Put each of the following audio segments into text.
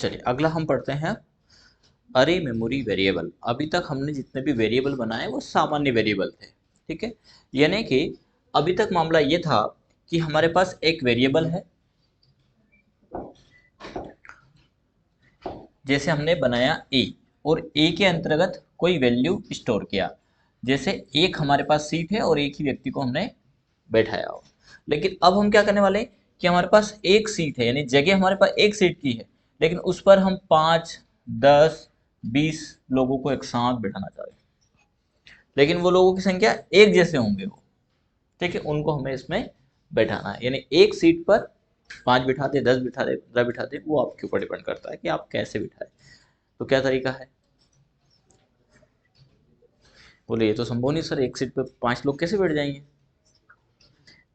चलिए अगला हम पढ़ते हैं अरे मेमोरी वेरिएबल। अभी तक हमने जितने भी वेरिएबल बनाए वो सामान्य वेरिएबल थे, ठीक है। यानी कि अभी तक मामला ये था कि हमारे पास एक वेरिएबल है, जैसे हमने बनाया ए, और ए के अंतर्गत कोई वैल्यू स्टोर किया। जैसे एक हमारे पास सीट है और एक ही व्यक्ति को हमने बैठाया हो। लेकिन अब हम क्या करने वाले हैं कि हमारे पास एक सीट है, यानी जगह हमारे पास एक सीट की है, लेकिन उस पर हम 5, 10, 20 लोगों को एक साथ बैठाना चाहते हैं। लेकिन वो लोगों की संख्या एक जैसे होंगे वो, ठीक है, उनको हमें इसमें बैठाना है। यानी एक सीट पर 5 बिठाते, 10 बिठाते, 15 बिठाते, वो आपके ऊपर डिपेंड करता है कि आप कैसे बिठाए। तो क्या तरीका है? बोले ये तो संभव नहीं सर, एक सीट पर 5 लोग कैसे बैठ जाएंगे?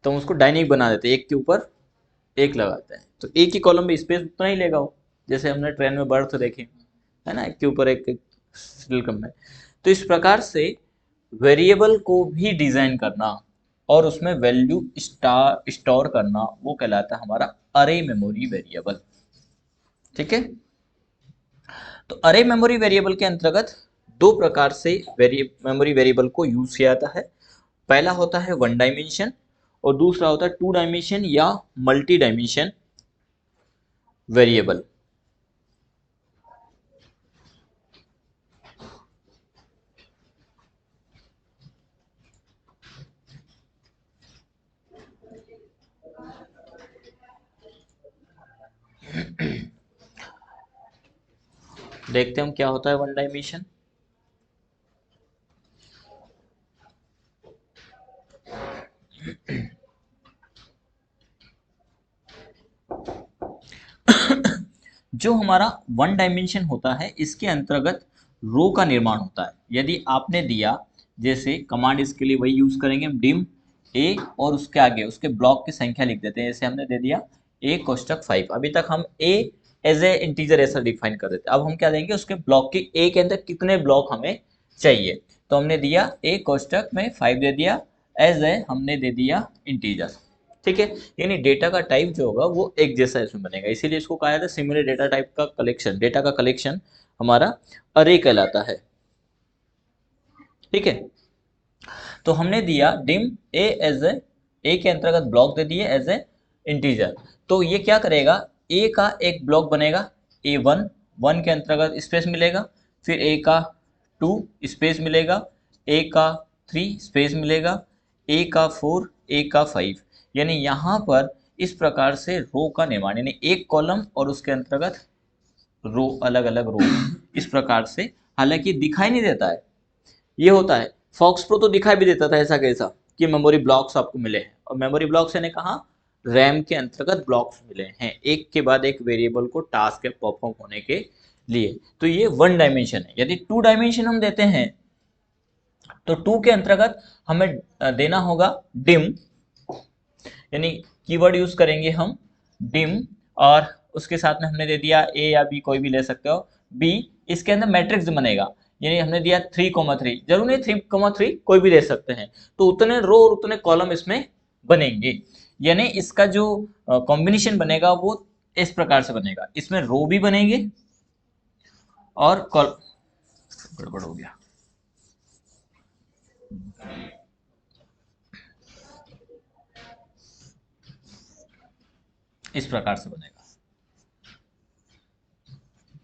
तो हम उसको डायनिक बना देते हैं, एक के ऊपर एक लगाते हैं, तो एक ही कॉलम में स्पेस उतना ही लेगा वो, जैसे हमने ट्रेन में बर्थ देखे, है ना, एक के ऊपर एक सिलकम में। तो इस प्रकार से वेरिएबल को भी डिजाइन करना और उसमें वैल्यू स्टोर करना, वो कहलाता है हमारा अरे मेमोरी वेरिएबल, ठीक है। तो अरे मेमोरी वेरिएबल के अंतर्गत दो प्रकार से मेमोरी वेरिएबल को यूज किया जाता है। पहला होता है वन डायमेंशन और दूसरा होता है टू डायमेंशन या मल्टी डायमेंशन वेरिएबल। देखते हैं हम क्या होता है वन डायमेंशन। जो हमारा वन डायमेंशन होता है, इसके अंतर्गत रो का निर्माण होता है। यदि आपने दिया, जैसे कमांड इसके लिए वही यूज करेंगे हम, डिम ए और उसके आगे उसके ब्लॉक की संख्या लिख देते हैं। जैसे हमने दे दिया ए कोष्टक 5, अभी तक हम ए एज ए इंटीजर ऐसा डिफाइन कर देते। अब हम क्या देंगे, उसके ब्लॉक की ए के अंदर कितने ब्लॉक हमें चाहिए। तो हमने दिया ए कोष्टक में 5 दे दिया, एज ए हमने दे दिया इंटीजर, ठीक है। यानी डेटा का टाइप जो होगा वो एक जैसा इसमें बनेगा, इसीलिए इसको कहा जाता है सिमिलर डेटा टाइप का कलेक्शन। डेटा का कलेक्शन हमारा अरे कहलाता है, ठीक है। तो हमने दिया डिम ए एज ए के अंतर्गत ब्लॉक दे दिए एज ए इंटीजर। तो ये क्या करेगा, ए का एक ब्लॉक बनेगा A1, 1 के अंतर्गत स्पेस मिलेगा, फिर ए का 2 स्पेस मिलेगा, ए का 3 स्पेस मिलेगा, ए का 4, ए का 5। यानी यहाँ पर इस प्रकार से रो का निर्माण, यानी एक कॉलम और उसके अंतर्गत रो, अलग अलग रो, इस प्रकार से। हालांकि दिखाई नहीं देता है, ये होता है फॉक्स प्रो तो दिखाई भी देता था ऐसा कैसा कि मेमोरी ब्लॉक्स आपको मिले हैं, और मेमोरी ब्लॉक्स यानी कहा रैम के अंतर्गत ब्लॉक्स मिले हैं, एक के बाद एक वेरिएबल को टास्क के परफॉर्म होने के लिए। तो ये वन डायमेंशन है। यदि टू डायमेंशन हम देते हैं, तो टू के अंतर्गत हमें देना होगा डिम, यानी कीवर्ड यूज करेंगे हम डिम, और उसके साथ में हमने दे दिया ए या बी, कोई भी ले सकते हो, बी। इसके अंदर मैट्रिक्स बनेगा, यानी हमने दिया 3,3, जरूर नहीं 3,3 कोई भी दे सकते हैं। तो उतने रो और उतने कॉलम इसमें बनेंगे, यानी इसका जो कॉम्बिनेशन बनेगा वो इस प्रकार से बनेगा, इसमें रो भी बनेंगे और कॉल, गड़बड़ हो गया, इस प्रकार से बनेगा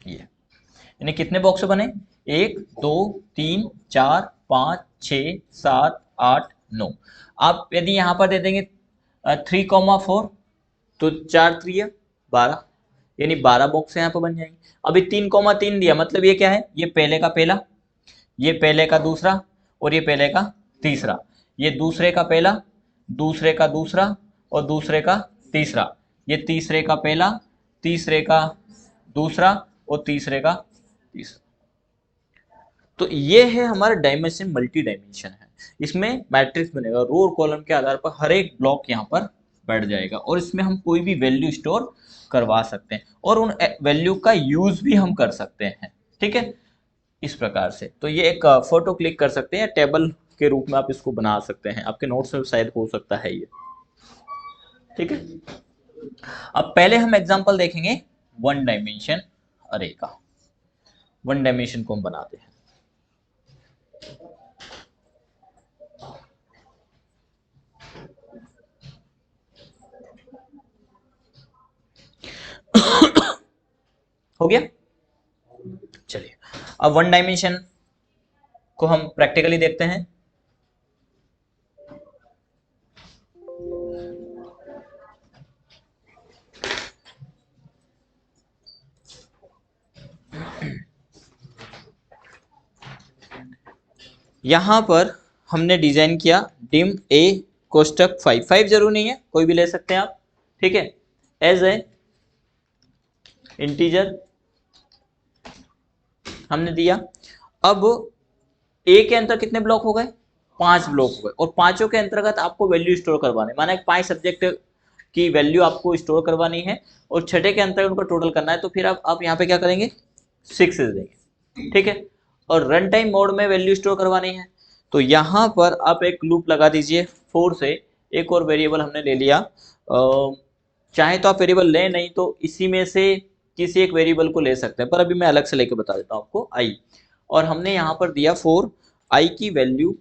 ये। यानी कितने बॉक्स बने, 1, 2, 3, 4, 5, 6, 7, 8, 9। आप यदि यहाँ पर दे देंगे 3,4, तो 4 3 12, यानी 12 बॉक्स यहाँ पर बन जाएंगे। अभी 3,3 दिया, मतलब ये क्या है, ये पहले का पहला, ये पहले का दूसरा, और ये पहले का तीसरा, ये दूसरे का पहला, दूसरे का दूसरा, और दूसरे का तीसरा, ये तीसरे का पहला, तीसरे का दूसरा, और तीसरे का तीसरा। तो ये है हमारा डायमेंशन, मल्टी डायमेंशन है। इसमें मैट्रिक्स बनेगा, रो और कॉलम के आधार पर हर एक ब्लॉक यहाँ पर बैठ जाएगा, और इसमें हम कोई भी वैल्यू स्टोर करवा सकते हैं, और उन वैल्यू का यूज भी हम कर सकते हैं, ठीक है, इस प्रकार से। तो ये एक फोटो क्लिक कर सकते हैं, टेबल के रूप में आप इसको बना सकते हैं, आपके नोट्स में शायद हो सकता है ये, ठीक है। अब पहले हम एग्जांपल देखेंगे वन डायमेंशन अरे का वन डायमेंशन को हम बनाते हैं। हो गया। चलिए अब वन डायमेंशन को हम प्रैक्टिकली देखते हैं। यहां पर हमने डिजाइन किया डिम ए कोष्टक 5 जरूर नहीं है, कोई भी ले सकते हैं आप, ठीक है, एज ए इंटीजर हमने दिया। अब ए के अंदर कितने ब्लॉक हो गए, 5 ब्लॉक हो गए, और पांचों के अंतर्गत आपको वैल्यू स्टोर करवाने, माना 5 सब्जेक्ट की वैल्यू आपको स्टोर करवानी है और छठे के अंतर्गत उनका टोटल करना है। तो फिर आप यहाँ पे क्या करेंगे, 6 देंगे, ठीक है। और रन टाइम मोड में वैल्यू स्टोर करवानी है, तो यहाँ पर आप एक लूप लगा दीजिए 4 से। एक और वेरिएबल हमने ले लिया, चाहे तो आप वेरिएबल लें, नहीं तो इसी में से किसी एक वेरिएबल को ले सकते हैं, पर अभी मैं अलग से लेके बता देता हूँ आपको, आई। और हमने यहाँ पर दिया 4, आई की वैल्यू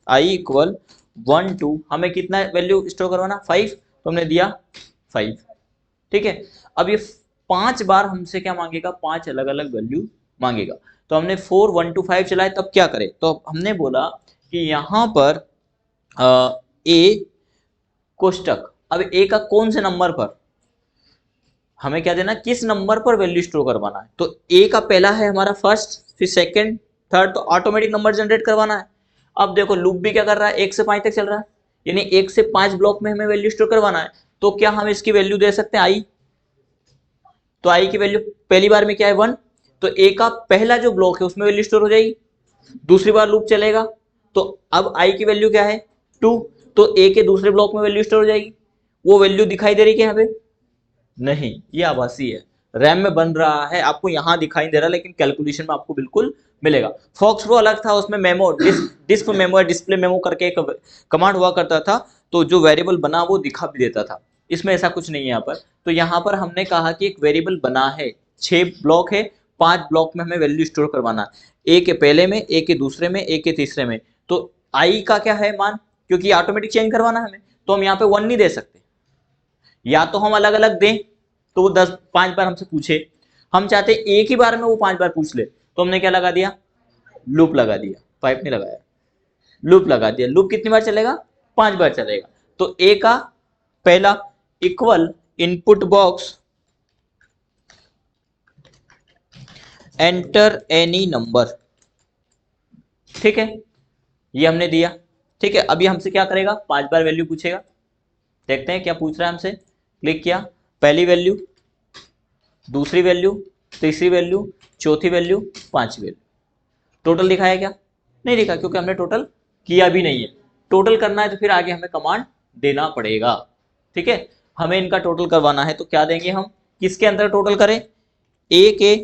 आई इक्वल 1 2, हमें कितना वैल्यू स्टोर करवाना 5, तो हमने दिया 5, ठीक है। अब ये 5 बार हमसे क्या मांगेगा, 5 अलग अलग वैल्यू मांगेगा। तो हमने 4 1 2 5 चलाए, तब क्या करें, तो हमने बोला कि यहाँ पर ए कोष्टक, अब ए का कौन से नंबर पर हमें क्या देना, किस नंबर पर वैल्यू स्टोर करवाना है। तो ए का पहला है हमारा फर्स्ट, फिर सेकंड, थर्ड, तो ऑटोमेटिक नंबर जनरेट करवाना है। अब देखो लूप भी क्या कर रहा है, 1 से 5 तक चल रहा है, यानी 1 से 5 ब्लॉक में हमें वैल्यू स्टोर करवाना है। तो क्या हम इसकी वैल्यू दे सकते हैं आई, तो आई की वैल्यू पहली बार में क्या है 1, तो ए का पहला जो ब्लॉक है उसमें वैल्यू स्टोर हो जाएगी। दूसरी बार लूप चलेगा, तो अब आई की वैल्यू क्या है 2, तो ए के दूसरे ब्लॉक में वैल्यू स्टोर हो जाएगी। वो वैल्यू दिखाई दे रही है यहाँ पे, नहीं, ये आभासी है, रैम में बन रहा है, आपको यहाँ दिखाई दे रहा है, लेकिन कैलकुलेशन में आपको बिल्कुल मिलेगा। फॉक्स प्रो अलग था, उसमें मेमो डिस्क मेमो या डिस्प्ले मेमो करके एक कमांड हुआ करता था, तो जो वेरिएबल बना वो दिखा भी देता था। इसमें ऐसा कुछ नहीं है यहाँ पर। तो यहाँ पर हमने कहा कि एक वेरिएबल बना है, 6 ब्लॉक है, 5 ब्लॉक में हमें वैल्यू स्टोर करवाना है, ए के पहले में, ए के दूसरे में, ए के तीसरे में। तो आई का क्या है मान, क्योंकि ऑटोमेटिक चेंज करवाना है हमें, तो हम यहाँ पे 1 नहीं दे सकते, या तो हम अलग अलग दें तो वो 5 बार हमसे पूछे, हम चाहते एक ही बार में वो 5 बार पूछ ले, तो हमने क्या लगा दिया, लूप लगा दिया, पाइप नहीं लगाया, लूप लगा दिया। लूप कितनी बार चलेगा, 5 बार चलेगा। तो ए का पहला equal input box enter any number, ठीक है, ये हमने दिया, ठीक है। अभी हमसे क्या करेगा, 5 बार वैल्यू पूछेगा, देखते हैं क्या पूछ रहा है हमसे। क्लिक किया, पहली वैल्यू, दूसरी वैल्यू, तीसरी वैल्यू, चौथी वैल्यू, पांचवी वैल्यू। टोटल दिखाया क्या, नहीं दिखा, क्योंकि हमने टोटल किया भी नहीं है। टोटल करना है तो फिर आगे हमें कमांड देना पड़ेगा, ठीक है। हमें इनका टोटल करवाना है, तो क्या देंगे हम, किसके अंदर टोटल करें, ए के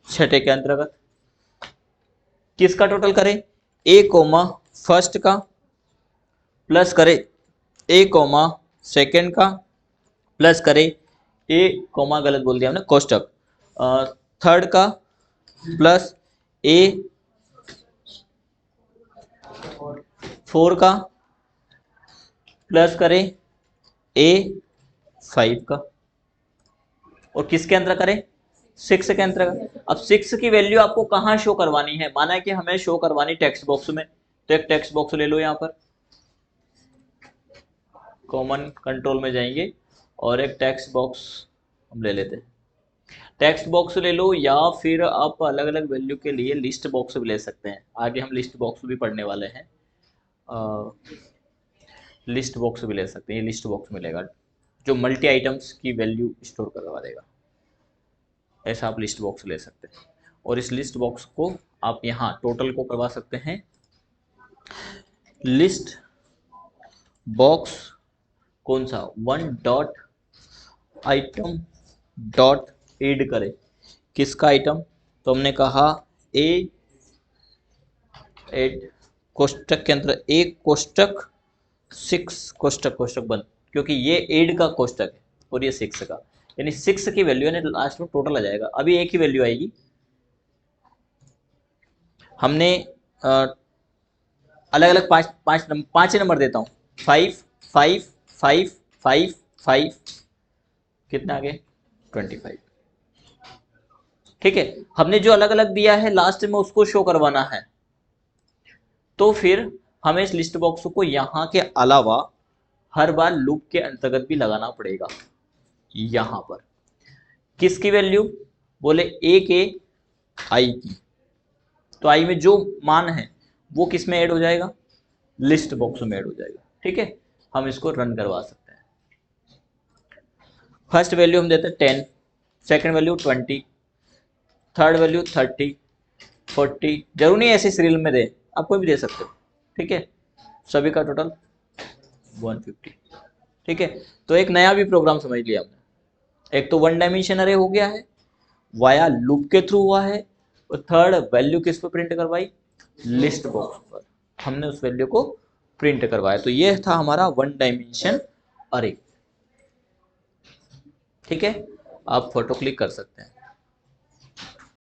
छठे के अंतर्गत, किसका टोटल करें, ए कोमा फर्स्ट का, प्लस करें ए कोमा सेकेंड का, प्लस करें ए कोमा, गलत बोल दिया हमने, कोष्टक थर्ड का, प्लस ए 4 का, प्लस करें ए 5 का, और किसके अंदर करें, 6 के अंदर। अब 6 की वैल्यू आपको कहाँ शो करवानी है, माना है कि हमें शो करवानी टेक्स्ट बॉक्स में, तो एक टेक्स्ट बॉक्स ले लो, यहाँ पर कॉमन कंट्रोल में जाएंगे और एक टेक्स्ट बॉक्स हम ले लेते हैं, टेक्स्ट बॉक्स ले लो, या फिर आप अलग अलग वैल्यू के लिए लिस्ट बॉक्स भी ले सकते हैं। आगे हम लिस्ट बॉक्स भी पढ़ने वाले हैं, लिस्ट बॉक्स भी ले सकते हैं, ये लिस्ट बॉक्स मिलेगा जो मल्टी आइटम्स की वैल्यू स्टोर करवा देगा, ऐसा आप लिस्ट बॉक्स ले सकते हैं। और इस लिस्ट बॉक्स को आप यहाँ टोटल को करवा सकते हैं, लिस्ट बॉक्स कौन सा, 1 डॉट आइटम डॉट एड करें, किसका आइटम, तो हमने कहा ए एड कोष्टक के अंदर एक कोष्टक 6 कोष्टक बंद, क्योंकि ये एड का कोष्टक है और ये 6 का, यानी 6 की वैल्यू यानी लास्ट में टोटल आ जाएगा। अभी एक ही वैल्यू आएगी, हमने अलग अलग पांच नंबर देता हूँ, 5 5 5 5 5, कितना आ गए 25। ठीक है, हमने जो अलग अलग दिया है लास्ट में उसको शो करवाना है, तो फिर हमें इस लिस्ट बॉक्स को यहाँ के अलावा हर बार लूप के अंतर्गत भी लगाना पड़ेगा। यहां पर किसकी वैल्यू, बोले ए के आई की, तो आई में जो मान है वो किस में ऐड हो जाएगा, लिस्ट बॉक्स में ऐड हो जाएगा। ठीक है, हम इसको रन करवा सकते हैं। फर्स्ट वैल्यू हम देते हैं 10, सेकंड वैल्यू 20, थर्ड वैल्यू 30, 40, जरूर नहीं ऐसे सीरियल में दे, आप कोई भी दे सकते हो। ठीक है, सभी का टोटल 150। ठीक है, तो एक नया भी प्रोग्राम समझ लिया हमने। एक तो वन डायमेंशन अरे हो गया है, वाया लूप के थ्रू हुआ है, और थर्ड वैल्यू किस पर प्रिंट करवाई, लिस्ट बॉक्स पर हमने उस वैल्यू को प्रिंट करवाया। तो ये था हमारा वन डायमेंशन अरे। ठीक है, आप फोटो क्लिक कर सकते हैं।